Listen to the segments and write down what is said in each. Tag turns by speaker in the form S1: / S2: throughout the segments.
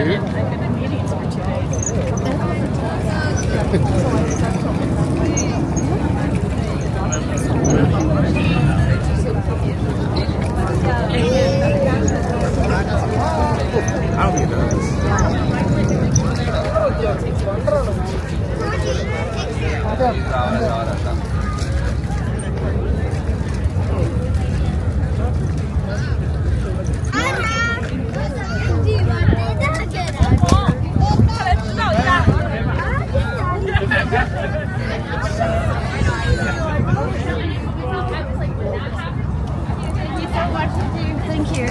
S1: been in meetings for 2 days.
S2: I don't think it does.
S1: Thank you.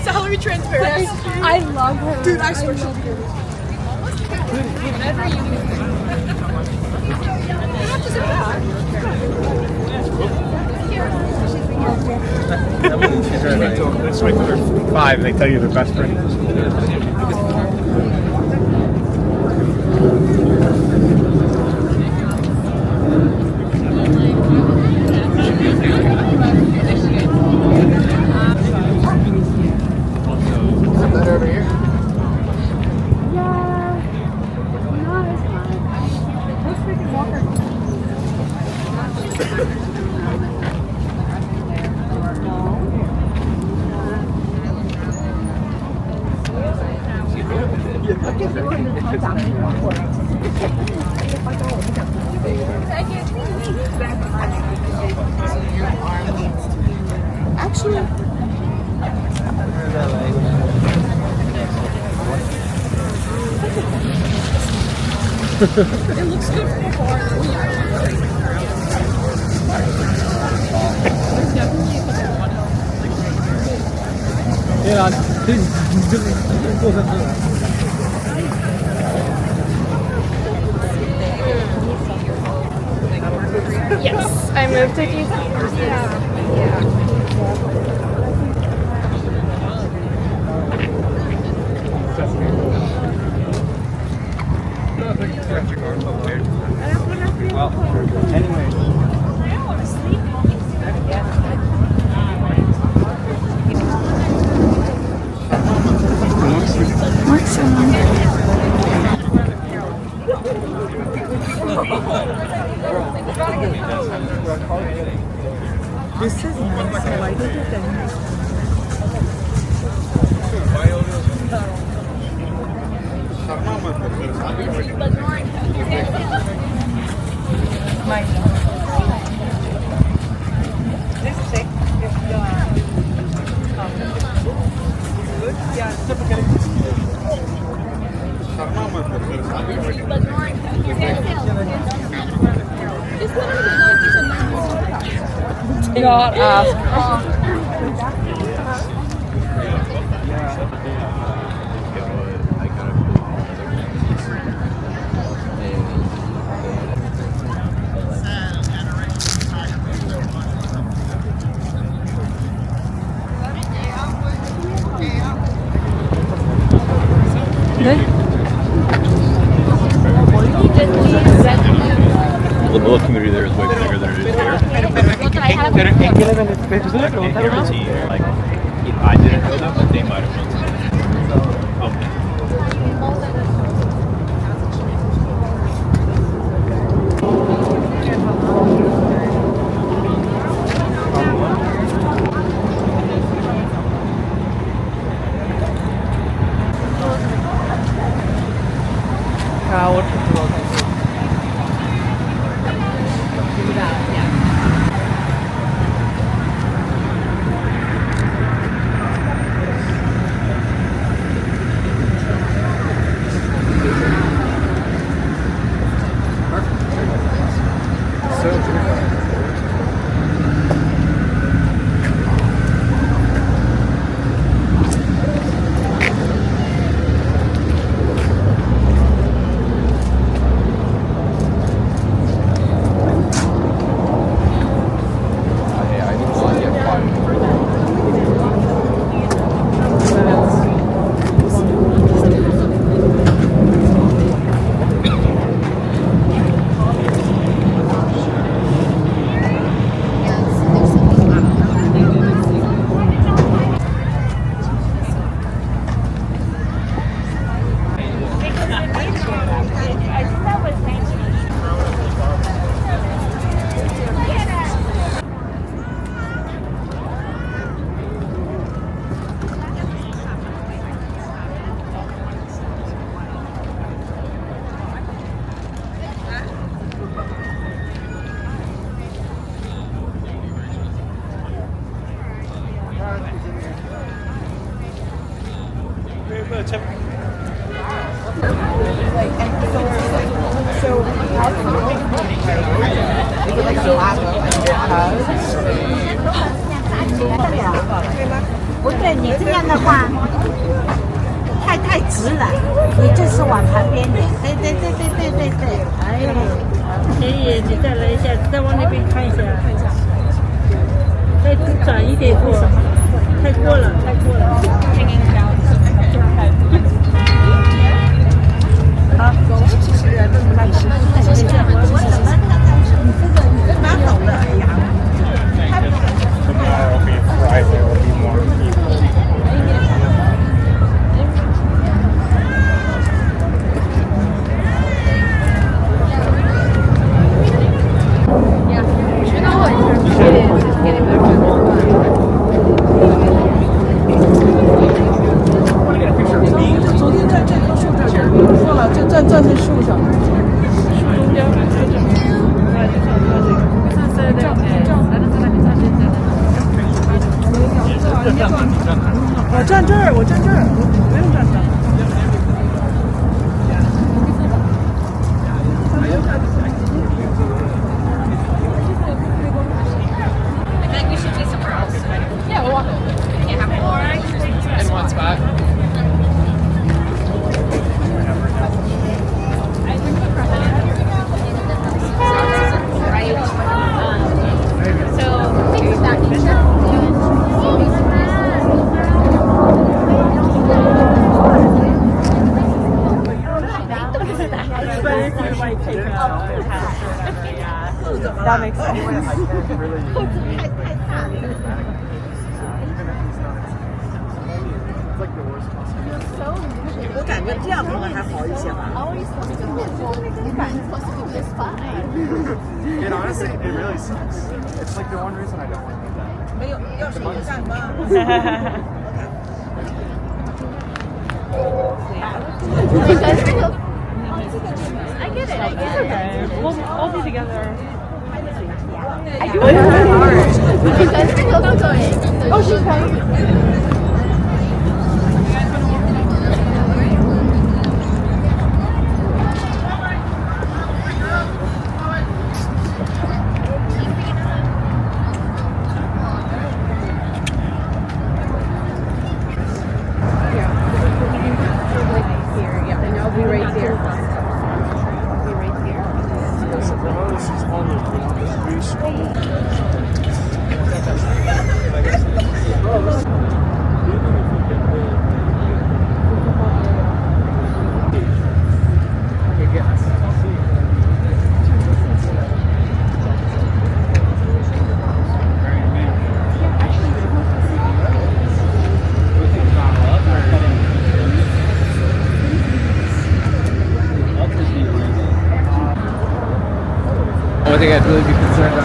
S3: Salary transparency.
S1: I love her.
S3: Dude, I swear she'll be
S2: Let's wait for 5. They tell you they're best friends.
S3: It looks good from afar. There's definitely a couple of
S1: Yes, I moved to Keith.
S2: Well, anyway.
S3: This is nice. Why did it end?
S1: Not ask.
S4: The bullet community there is way bigger than it is here. Like, I didn't know that, but they might have known.
S5: 不对，你这样的话太直了，你就是往旁边点。对对对对对对对。哎，可以，你再来一下，再往那边看一下，再转一点过，太过了，太过了。好，其实人都蛮吃，蛮好的呀。
S2: Tomorrow will be Friday. Will be more people.
S4: In one spot.
S1: That makes sense.
S3: 我感觉这样可能还好一些吧。
S2: And honestly, it really sucks. It's like the one reason I don't want to do that.
S3: 没有，要是有站吗？
S1: I get it. Okay. We'll all be together. I do. Oh, she's coming.
S4: I think I'd really be concerned